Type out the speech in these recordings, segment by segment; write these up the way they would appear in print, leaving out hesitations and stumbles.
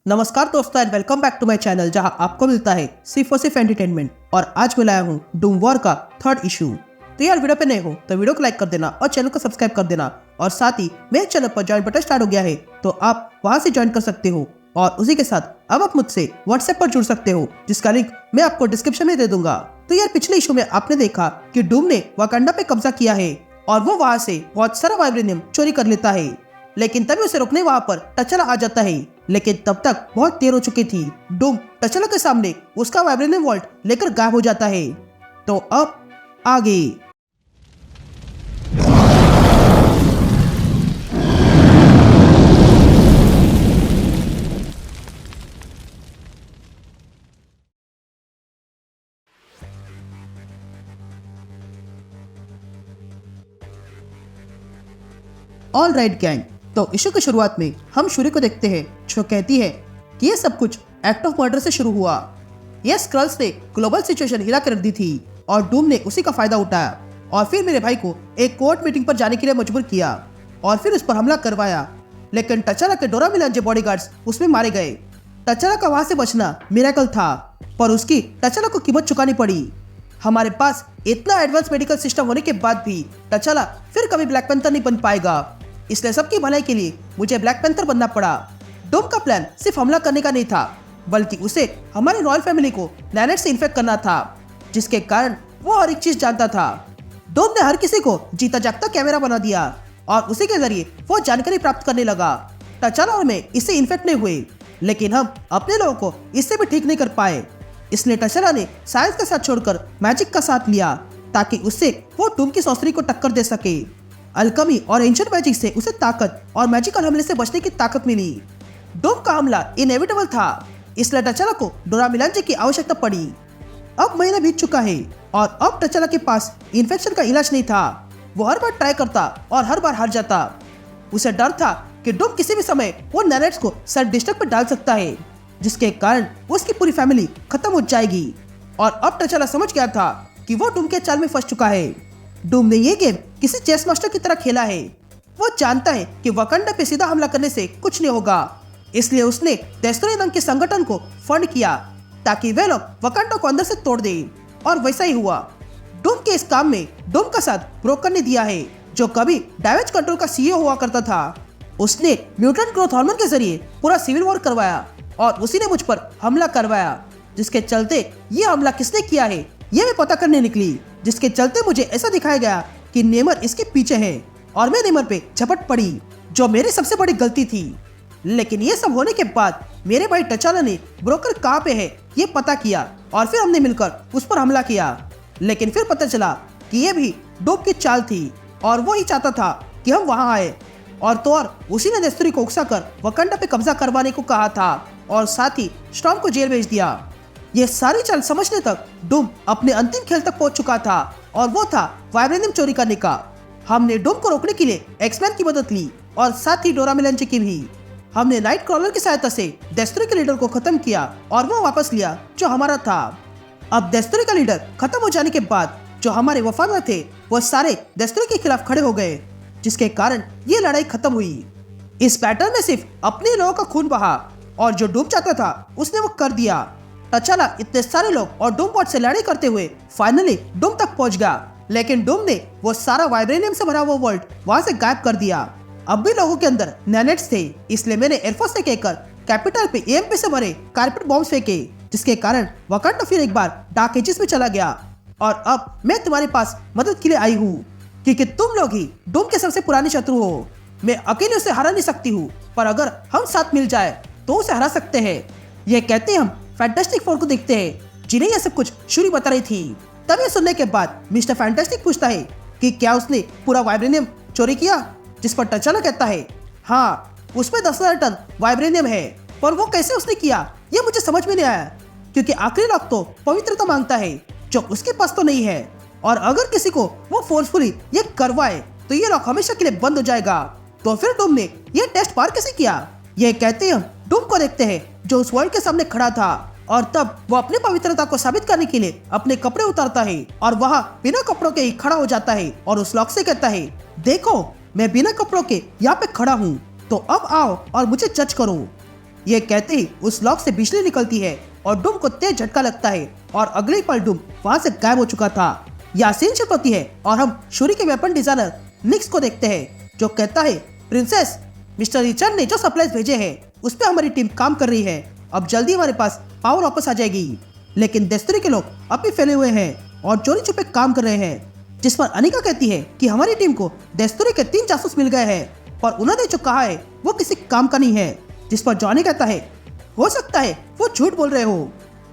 नमस्कार दोस्तों and welcome back to my channel जहां आपको मिलता है सिर्फ और सिर्फ एंटरटेनमेंट। और आज मैं लाया हूं डूम वॉर का थर्ड इशू। तो यार वीडियो पे नए हो तो वीडियो को लाइक कर देना और चैनल को सब्सक्राइब कर देना। और साथ ही मेरे चैनल पर ज्वाइन बटन स्टार्ट हो गया है तो आप वहां से ज्वाइन कर सकते हो। और उसी के साथ अब आप मुझसे व्हाट्सएप पर जुड़ सकते हो जिसका लिंक मैं आपको डिस्क्रिप्शन में दे दूंगा। तो यार पिछले इशू में आपने देखा कि डूम ने वाकांडा पे कब्जा किया है और वो वहां से बहुत सारा वाइब्रेनियम चोरी कर लेता है, लेकिन तभी उसे रोकने वहां पर टचला आ जाता है। लेकिन तब तक बहुत देर हो चुकी थी। डूम टचला के सामने उसका वाइब्रेनियम वॉल्ट लेकर गायब हो जाता है। तो अब आगे ऑल राइट गैंग। तो इशू की शुरुआत में हम शूरी को देखते हैं जो कहती है कि ये सब कुछ एक्ट ऑफ मर्डर से शुरू हुआ। ये स्क्रल्स ने ग्लोबल सिचुएशन हिला कर रख दी थी और डूम ने उसी का फायदा उठाया और फिर मेरे भाई को एक कोर्ट मीटिंग पर जाने के लिए मजबूर किया और फिर उस पर हमला करवाया। लेकिन टचला के डोरा मिलान बॉडीगार्ड्स उसमें मारे गए। टचला का वहां से बचना मिरेकल था, पर उसकी टचला को कीमत चुकानी पड़ी। हमारे पास इतना एडवांस मेडिकल सिस्टम होने के बाद भी टचला फिर कभी ब्लैक पैंथर नहीं बन पाएगा, इसलिए सबकी भलाई के लिए मुझे ब्लैक पैंथर बनना पड़ा। डूम का प्लान सिर्फ हमला करने का नहीं था, बल्कि उसे हमारी रॉयल फैमिली को नैनेट से इन्फेक्ट करना था, जिसके कारण वो हर एक चीज जानता था। डूम ने हर किसी को जीता जागता कैमरा बना दिया और उसी के जरिए वो जानकारी प्राप्त करने लगा। टचला और मैं इससे इन्फेक्ट नहीं हुए, लेकिन हम अपने लोगों को इससे भी ठीक नहीं कर पाए। इसलिए टचला ने साइंस का साथ छोड़कर मैजिक का साथ लिया ताकि उससे वो डूम की सॉर्सरी को टक्कर दे सके। अल्केमी और एंशिएंट मैजिक से उसे ताकत और मैजिकल हमले से बचने की ताकत मिली। डूम का हमला इनएविटेबल था, इसलिए टचला को डोरा मिलांजे की आवश्यकता पड़ी। अब महीना बीत चुका है और अब टचला के पास इन्फेक्शन का इलाज नहीं था। वो हर बार ट्राई करता और हर बार हार जाता। उसे डर था कि डूम किसी भी समय वो नैनेट्स को सेल्फ डिस्ट्रक्ट पर डाल सकता है, जिसके कारण उसकी पूरी फैमिली खत्म हो जाएगी। और अब टचला समझ गया था कि वो डूम के चाल में फंस चुका है। डूम ने ये गेम किसी चेस मास्टर की तरह खेला है। वो जानता है कि वाकांडा पे सीधा हमला करने से कुछ नहीं होगा, इसलिए उसने डेस्ट्रॉय नाम के संगठन को फंड किया ताकि वे लोग वाकांडा को अंदर से तोड़ दे। और वैसा ही हुआ। डूम के इस काम में डूम का साथ ब्रोकर ने दिया है, जो कभी डैमेज कंट्रोल का सीईओ हुआ करता था। उसने म्यूटेंट ग्रोथ हार्मोन के जरिए पूरा सिविल वॉर करवाया और उसी ने मुझ पर हमला करवाया, जिसके चलते ये हमला किसने किया है ये मैं पता करने निकली। जिसके चलते मुझे ऐसा दिखाया गया कि नेमर इसके पीछे है और मैं नेमर पे झपट पड़ी, जो मेरी सबसे बड़ी गलती थी। लेकिन ये सब होने के बाद मेरे भाई टचला ने ब्रोकर कहाँ पे है ये पता किया और फिर हमने मिलकर उस पर हमला किया। लेकिन फिर पता चला कि ये भी डूम की चाल थी और वो ही चाहता था कि हम वहाँ आए। और तो और उसी ने नेस्त्री को उकसाकर वाकांडा पे कब्जा करवाने को कहा था और साथ ही स्टॉर्म को जेल भेज दिया। ये सारी चाल समझने तक डूम अपने अंतिम खेल तक पहुंच चुका था और वो था वाइब्रेनियम चोरी करने का। हमने डूम को रोकने के लिए एक्समैन की मदद ली और साथ ही डोरा मिलांजे की भी। हमने नाइट क्रॉलर की सहायता से डेस्ट्रॉय के लीडर को खत्म किया और वो वापस लिया जो हमारा था। अब डेस्ट्रॉय का लीडर खत्म हो जाने के बाद जो हमारे वफादार थे वो सारे डेस्ट्रॉय के खिलाफ खड़े हो गए, जिसके कारण ये लड़ाई खत्म हुई। इस बैटल में सिर्फ अपने लोगों का खून बहा और जो डूम चाहता था उसने वो कर दिया। टचला इतने सारे लोग और डूम बॉट से लड़ाई करते हुए फाइनली डूम तक पहुंच गया, लेकिन डूम ने वो सारा वाइब्रेनियम से भरा वो वर्ल्ड वहां से गायब कर दिया। अब भी लोगों के अंदर नैनेट्स थे, इसलिए मैंने एयरफोर्स से कहकर कैपिटल पे एएमपी से भरे कारपेट बॉम्ब फेंके, जिसके कारण वाकांडा फिर एक बार डार्क एजेस में चला गया। और अब मैं तुम्हारे पास मदद के लिए आई हूँ क्योंकि तुम लोग ही डूम के सबसे पुराने शत्रु हो। मैं अकेले उसे हरा नहीं सकती हूँ, पर अगर हम साथ मिल जाए तो उसे हरा सकते हैं। यह कहते हम फैंटास्टिक फोर को देखते हैं, जिन्हें यह सब कुछ शूरी बता रही थी। तब ये सुनने के बाद मिस्टर फैंटास्टिक पूछता है कि क्या उसने पूरा वाइब्रेनियम चोरी किया, जिस पर टचला कहता है हाँ, उसमें 10,000 टन वाइब्रेनियम है। पर वो कैसे उसने किया ये मुझे समझ में नहीं आया, क्योंकि आखिरी लॉक तो पवित्रता मांगता है जो उसके पास तो नहीं है। और अगर किसी को वो फोर्सफुली ये करवाए तो ये लॉक हमेशा के लिए बंद हो जाएगा। तो फिर डूम ने ये टेस्ट पार कैसे किया? ये कहते हम डूम को देखते हैं जो उस वर्ल्ड के सामने खड़ा था और तब वो अपनी पवित्रता को साबित करने के लिए अपने कपड़े उतारता है और वहाँ बिना कपड़ों के ही खड़ा हो जाता है और उस लॉक से कहता है देखो मैं बिना कपड़ों के यहाँ पे खड़ा हूँ, तो अब आओ और मुझे जज करो। ये कहते ही उस लॉक से बिजली निकलती है और डूम को तेज झटका लगता है और अगले पल डूम वहाँ से गायब हो चुका था। यह सीन शिफ्ट होती है और हम शूरी के वेपन डिजाइनर निक्स को देखते हैं, जो कहता है, प्रिंसेस, मिस्टर रिचर्ड ने जो सप्लाईज भेजे हैं उस पर हमारी टीम काम कर रही है। अब जल्दी हमारे पास पावर वापस आ जाएगी। लेकिन डेस्टिनी के लोग अब भी फैले हुए हैं और चोरी छुपे काम कर रहे हैं, जिस पर अनिका कहती है कि हमारी टीम को डेस्टिनी के 3 जासूस मिल गए हैं और उन्होंने जो कहा है वो किसी काम का नहीं है। जिस पर जॉनी कहता है, हो सकता है वो झूठ बोल रहे हो।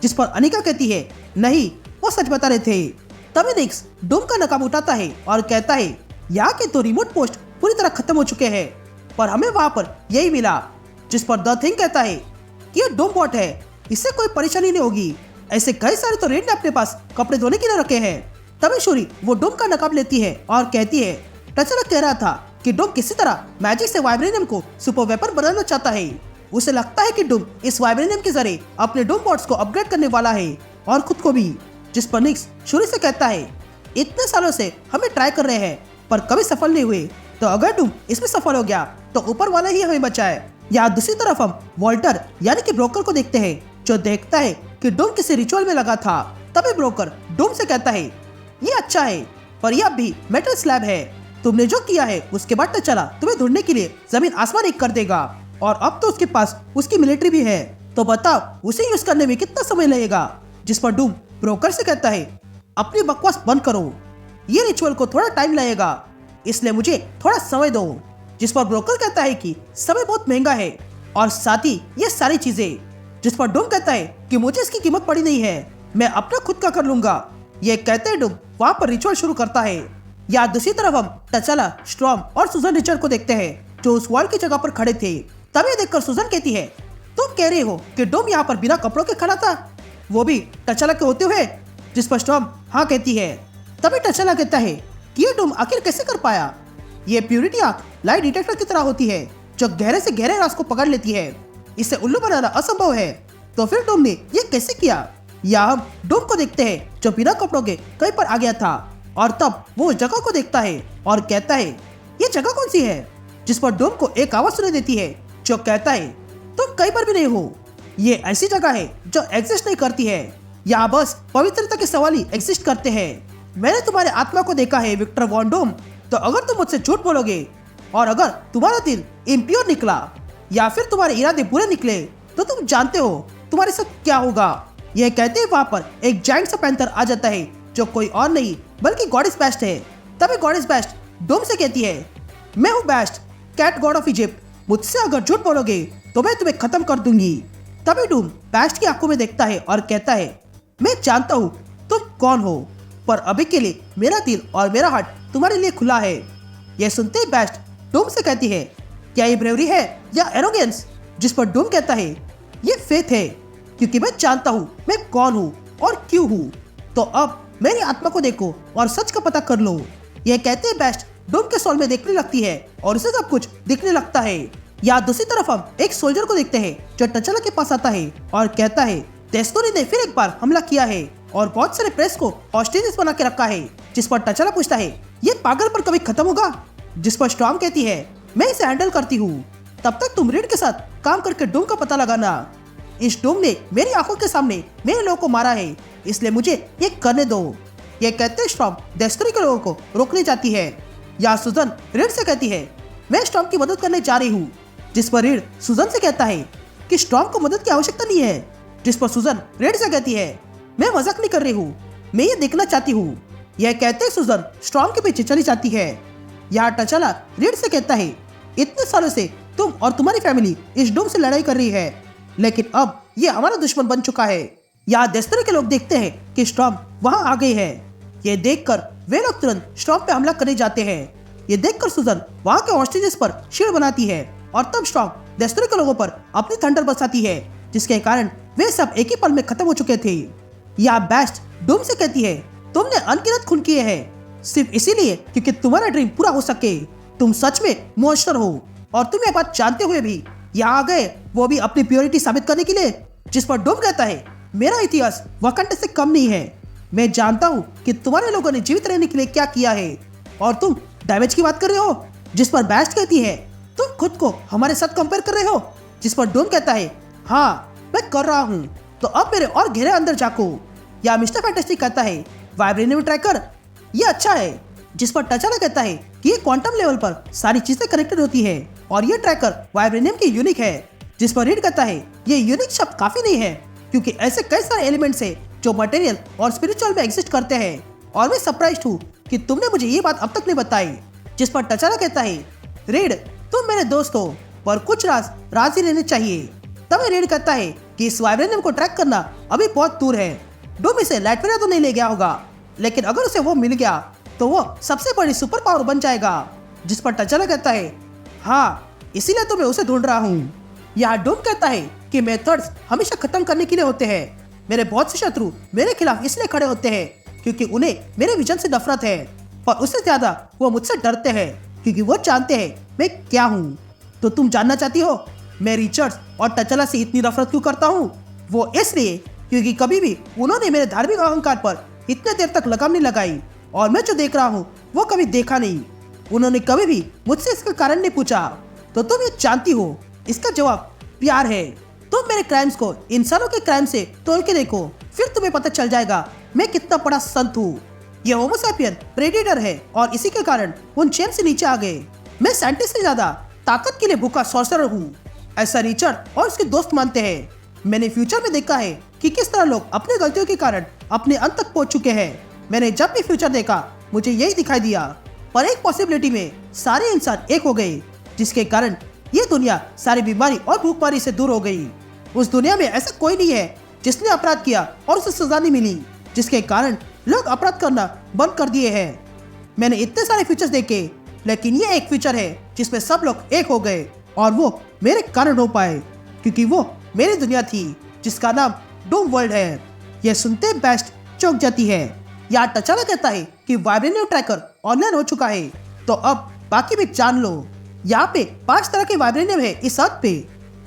जिस पर अनिका कहती है, नहीं, वो सच बता रहे थे। तभी निक्स डूम का नकाब उठाता है और कहता है, यहाँ के तो रिमोट पोस्ट पूरी तरह खत्म हो चुके हैं, पर हमें वहाँ पर यही मिला। जिस पर द थिंग कहता है कि ये डूम बॉट है, इससे कोई परेशानी नहीं होगी। ऐसे कई सारे तो रेड ने अपने पास कपड़े धोने के लिए रखे हैं। तभी शूरी वो डूम का नकाब लेती है और कहती है, टचलक कह रहा था कि डूम किसी तरह मैजिक से वाइब्रेनियम को सुपर वेपन बनाना चाहता है। उसे लगता है कि डूम इस वाइब्रेनियम के जरिए अपने डूम बॉट्स को अपग्रेड करने वाला है और खुद को भी। जिस पर निक्स शूरी से कहता है, इतने सालों से हमें ट्राई कर रहे हैं पर कभी सफल नहीं हुए, तो अगर डूम इसमें सफल हो गया तो ऊपर वाला ही हमें बचाए। यहाँ दूसरी तरफ हम वॉल्टर यानी कि ब्रोकर को देखते हैं, जो देखता है कि डूम किसी रिचुअल में लगा था। तभी ब्रोकर डूम से कहता है, ये अच्छा है पर यह भी मेटल स्लैब है। तुमने जो किया है उसके बाद तो चला तुम्हें ढूंढने के लिए जमीन आसमान एक कर देगा, और अब तो उसके पास उसकी मिलिट्री भी है, तो बताओ उसे यूज करने में कितना समय लगेगा। जिस पर डूम ब्रोकर से कहता है, अपनी बकवास बंद करो, ये रिचुअल को थोड़ा टाइम लगेगा, इसलिए मुझे थोड़ा समय दो। जिस पर ब्रोकर कहता है कि समय बहुत महंगा है और साथ ही ये सारी चीजें। जिस पर डूम कहता है कि मुझे इसकी कीमत पड़ी नहीं है, मैं अपना खुद का कर लूंगा। ये कहते हैं डूम वहाँ पर रिचुअल शुरू करता है। या दूसरी तरफ हम टचला, स्टॉर्म और सुजन रिचर्ड को देखते हैं, जो उस वॉल की जगह पर खड़े थे। तभी देखकर सुजन कहती है, तुम कह रहे हो कि डूम यहाँ पर बिना कपड़ों के खड़ा था, वो भी टचला के होते हुए। जिस पर स्टॉर्म हाँ कहती है। तभी टचला कहता है कि ये डूम आखिर कैसे कर पाया। ये प्यूरिटी आंख लाइट डिटेक्टर की तरह होती है, जो गहरे से गहरे राज को पकड़ लेती है। इसे उल्लू बनाना असंभव है, तो फिर डूम ने ये कैसे किया। या हम डूम को देखते हैं, जो बिना कपड़ों के कहीं पर आ गया था, और तब वो उस जगह को देखता है और कहता है, ये जगह कौन सी है। जिस पर डूम को एक आवाज सुनाई देती है, जो कहता है, तुम कहीं पर भी नहीं हो, ये ऐसी जगह है जो एग्जिस्ट नहीं करती है, यहाँ बस पवित्रता के सवाल ही एग्जिस्ट करते हैं। मैंने तुम्हारे आत्मा को देखा है विक्टर वॉन डूम, तो अगर तुम मुझसे झूठ बोलोगे और अगर तुम्हारा दिल इम्प्योर निकला या फिर तुम्हारे इरादे बुरे निकले, तो तुम जानते हो तुम्हारे साथ क्या होगा। यह कहते ही वहाँ पर एक जायंट सा पैंथर आ जाता है, जो कोई और नहीं बल्कि गॉडेस बेस्ट है। तभी गॉडेस बेस्ट डूम से कहती है, मैं हूँ best, cat god of Egypt, मुझसे अगर झूठ बोलोगे तो मैं तुम्हें खत्म कर दूंगी। तभी डूम बेस्ट की आंखों में देखता है और कहता है, मैं जानता हूँ तुम कौन हो, पर अभी के लिए मेरा दिल और मेरा हार्ट तुम्हारे लिए खुला है। यह सुनते ही बेस्ट डूम से कहती है, क्या ये ब्रेवरी है या एरोगेंस। जिस पर डूम कहता है, ये फेथ है, क्योंकि मैं जानता हूँ मैं कौन हूँ और क्यों हूँ। तो अब मेरी आत्मा को देखो और सच का पता कर लो। यह कहते ही बेस्ट डूम के सोल में देखने लगती है और उसे सब कुछ दिखने लगता है। या दूसरी तरफ हम एक सोल्जर को देखते हैं, जो टचला के पास आता है और कहता है, डेस्टोनी ने फिर एक बार हमला किया है और बहुत सारे प्रेस को हॉस्टेजेस बना के रखा है। जिस पर टचला पूछता है, ये पागल पर कभी खत्म होगा। जिस पर स्टॉर्म कहती है, मैं इसे हैंडल करती हूँ, तब तक तुम रीड के साथ काम करके डूम का पता लगाना। इस डूम ने मेरी आंखों के सामने मेरे लोगों को मारा है, इसलिए मुझे ये करने दो। ये कहते स्टॉर्म डेस्टोनी के लोगों को रोकने जाती है। या सुजन रीड से कहती है, मैं स्टॉर्म की मदद करने जा रही हूँ। जिस पर रीड सुजन से कहता है कि स्टॉर्म को मदद की आवश्यकता नहीं है। जिस पर सुजन रीड से कहती है, मैं मजाक नहीं कर रही हूँ, मैं ये देखना चाहती हूँ। यह कहते सुजन स्टॉर्म के पीछे चली जाती है। यहाँ टचला रीड से कहता है, इतने सालों से तुम और तुम्हारी फैमिली इस डूम से लड़ाई कर रही है, लेकिन अब ये हमारा दुश्मन बन चुका है। यहाँ डेस्टनी के लोग देखते हैं कि स्टॉर्म वहाँ आ गई है। ये देखकर वे लोग तुरंत स्टॉर्म पे हमला करने जाते हैं। ये देखकर सुजन वहाँ के हॉस्टेजेस पर शील्ड बनाती है और तब स्टॉर्म डेस्टनी के लोगों पर अपनी थंडर बरसाती है, जिसके कारण वे सब एक ही पल में खत्म हो चुके थे। यहाँ बेस्ट डूम से कहती है, तुमने अनगिनत खून किए हैं सिर्फ इसीलिए क्योंकि तुम्हारा ड्रीम पूरा हो सके। तुम सच में मॉन्स्टर हो और तुम ये बात जानते हुए भी यहाँ आ गए, वो भी अपनी प्योरिटी साबित करने के लिए। जिस पर डूम कहता है, मेरा इतिहास वकांडा से कम नहीं है, मैं जानता हूँ कि तुम्हारे लोगों ने जीवित रहने के लिए क्या किया है और तुम डैमेज की बात कर रहे हो। जिस पर बेस्ट कहती है, तुम खुद को हमारे साथ कंपेयर कर रहे हो। जिस पर डूम कहता है, हाँ मैं कर रहा हूँ, तो अब मेरे और गहरे अंदर झांको। या मिस्टर फैंटास्टिक कहता है वाइब्रेनियम ट्रैकर ये अच्छा है। जिस पर टचाला कहता है कि ये क्वांटम लेवल पर सारी चीजें कनेक्टेड होती है और ये ट्रैकर वाइब्रेनियम की यूनिक है। जिस पर रीड कहता है ये यूनिक शब्द काफी नहीं है क्योंकि ऐसे कई सारे एलिमेंट्स हैं जो मटेरियल और स्पिरिचुअल में एग्जिस्ट करते हैं और मैं सरप्राइज्ड हूँ कि तुमने मुझे ये बात अब तक नहीं बताई। जिस पर टचाला कहता है रीड तुम मेरे दोस्त हो पर कुछ राज ही लेने चाहिए। तभी रीड कहता है कि इस वाइब्रेनियम को ट्रैक करना अभी बहुत दूर है। डूम इसे लैटविया तो नहीं ले गया होगा, लेकिन अगर उसे वो मिल गया तो वो सबसे बड़ी सुपर पावर बन जाएगा। जिस पर टचाला कहता है हाँ इसीलिए तो मैं उसे ढूंढ रहा हूँ। यहाँ डूम कहता है कि मेथड्स हमेशा खत्म करने के लिए होते हैं। मेरे बहुत से शत्रु मेरे खिलाफ इसलिए खड़े होते हैं क्योंकि उन्हें मेरे विजन से नफरत है, पर उससे ज्यादा वो मुझसे डरते हैं क्योंकि वो जानते हैं मैं क्या हूँ। तो तुम जानना चाहती हो मैं रिचर्ड्स और टचाला से इतनी नफरत क्यों करता हूँ? वो इसलिए क्योंकि कभी भी उन्होंने मेरे धार्मिक अहंकार पर इतने देर तक लगाम नहीं लगाई और मैं जो देख रहा हूँ वो कभी देखा नहीं। उन्होंने कभी भी मुझसे इसका कारण नहीं पूछा। तो तुम ये जानती हो इसका जवाब प्यार है। तुम मेरे क्राइम्स को इंसानों के क्राइम से तोड़ के देखो, फिर तुम्हें पता चल जाएगा मैं कितना बड़ा संत हूँ। ये होमो सैपियन प्रेडेटर है और इसी के कारण उन चेन से नीचे आ गए। मैं साइंटिस्ट से ज्यादा ताकत के लिए भूखा सॉर्सरर हूँ, ऐसा रिचर्ड और उसके दोस्त मानते हैं। मैंने फ्यूचर में देखा है कि किस तरह लोग अपनी गलतियों के कारण अपने अंत तक पहुंच चुके हैं। मैंने जब भी फ्यूचर देखा मुझे यही दिखाई दिया, पर एक पॉसिबिलिटी में सारे इंसान एक हो गए जिसके कारण ये दुनिया सारी बीमारी और भूखमरी से दूर हो गई। उस दुनिया में ऐसा कोई नहीं है जिसने अपराध किया और उसे सजा नहीं मिली, जिसके कारण लोग अपराध करना बंद कर दिए हैं। मैंने इतने सारे फ्यूचर्स देखे, लेकिन ये एक फ्यूचर है जिसमें सब लोग एक हो गए और वो मेरे कारण हो पाए क्योंकि वो मेरी दुनिया थी जिसका नाम डूम वर्ल्ड है। यह सुनते बेस्ट चौंक जाती है। यहाँ टचाला कहता है कि वाइब्रेनियम ट्रैकर ऑनलाइन हो चुका है, तो अब बाकी भी जान लो। यहाँ पे 5 तरह के वाइब्रेनियम है इस अर्थ पे,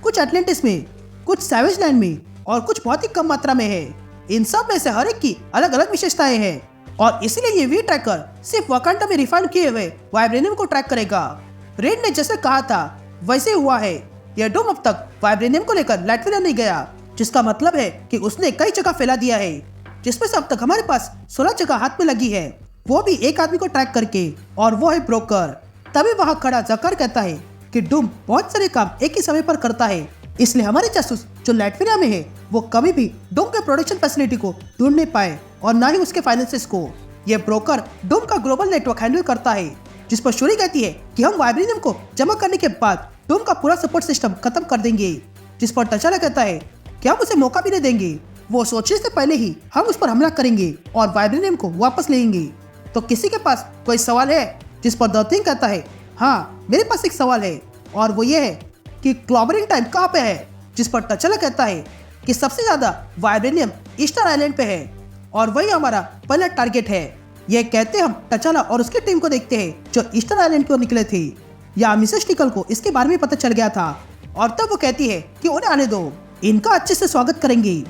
कुछ एटलांटिस में, कुछ सैवेज लैंड में और कुछ बहुत ही कम मात्रा में है। इन सब में से हर एक की अलग अलग विशेषताएं हैं और इसीलिए ये वी ट्रैकर सिर्फ वकांडा में रिफाइन किए हुए वाइब्रेनियम को ट्रैक करेगा। रेड ने जैसे कहा था वैसे हुआ है। यह डूम अब तक वाइब्रेनियम को लेकर लैटविया नहीं गया, जिसका मतलब है कि उसने कई जगह फैला दिया है, जिसमें से अब तक हमारे पास 16 जगह हाथ में लगी है, वो भी एक आदमी को ट्रैक करके, और वो है ब्रोकर। तभी वहाँ खड़ा जकर कहता है कि डूम बहुत सारे काम एक ही समय पर करता है, इसलिए हमारे जासूस जो लैटविया में है वो कभी भी डूम के प्रोडक्शन फैसिलिटी को ढूंढ नहीं पाए और ना ही उसके फाइनेंसेस को। यह ब्रोकर डूम का ग्लोबल नेटवर्क हैंडल करता है, जिस पर शूरी कहती है कि हम वाइब्रेनियम को जमा करने के बाद डूम का पूरा सपोर्ट सिस्टम खत्म कर देंगे। जिस पर टचाला कहता है कि हम उसे मौका भी नहीं देंगे, वो सोचने से पहले ही हम उस पर हमला करेंगे और वाइब्रेनियम को वापस लेंगे। तो किसी के पास कोई सवाल है? जिस पर द थिंग कहता है हाँ मेरे पास एक सवाल है और वो ये है कि क्लॉबरिंग टाइम कहाँ पे है? जिस पर टचाला कहता है कि सबसे ज्यादा वाइब्रेनियम ईस्टर आइलैंड पे है और वही हमारा पहला टारगेट है। ये कहते हम टचाला और उसकी टीम को देखते हैं जो ईस्टर आइलैंड की ओर निकले थे। या मिसेस टिकल को इसके बारे में पता चल गया था और तब वो कहती है कि उन्हें आने दो, इनका अच्छे से स्वागत करेंगे।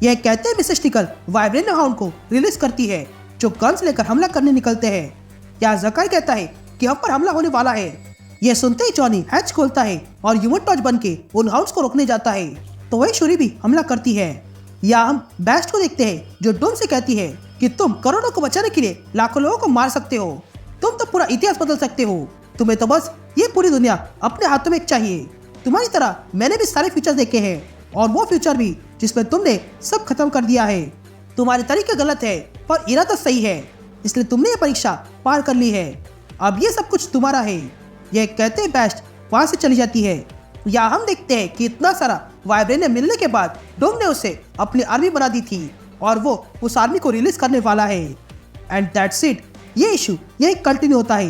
यह कहते मिसेस टिकल वाइब्रेनियम हाउंड को रिलीज करती है जो गन्स लेकर हमला करने निकलते हैं। या जकाई कहता है कि हम पर हमला होने वाला है। यह सुनते ही जॉनी हैच खोलता है और ह्यूमन टॉर्च बन के उन हाउंड्स को रोकने जाता है, तो वही शूरी भी हमला करती है। या हम बेस्ट को देखते हैं जो डूम से कहती है कि तुम करोड़ों को बचाने के लिए लाखों लोगों को मार सकते हो, तुम तो पूरा इतिहास बदल सकते हो, तुम्हें तो बस ये पूरी दुनिया अपने हाथों में चाहिए। तुम्हारी तरह मैंने भी सारे फ्यूचर देखे हैं और वो फ्यूचर भी जिसमें तुमने सब खत्म कर दिया है। तुम्हारे तरीके गलत है पर इरादा सही है, इसलिए तुमने ये परीक्षा पार कर ली है। अब ये सब कुछ तुम्हारा है। यह कहते बेस्ट वहां से चली जाती है। या हम देखते हैं कि इतना सारा वाइब्रेनियम मिलने के बाद डूम ने उसे अपनी आर्मी बना दी थी और वो उस आर्मी को रिलीज करने वाला है। And that's it. ये इशू यही कंटिन्यू होता है।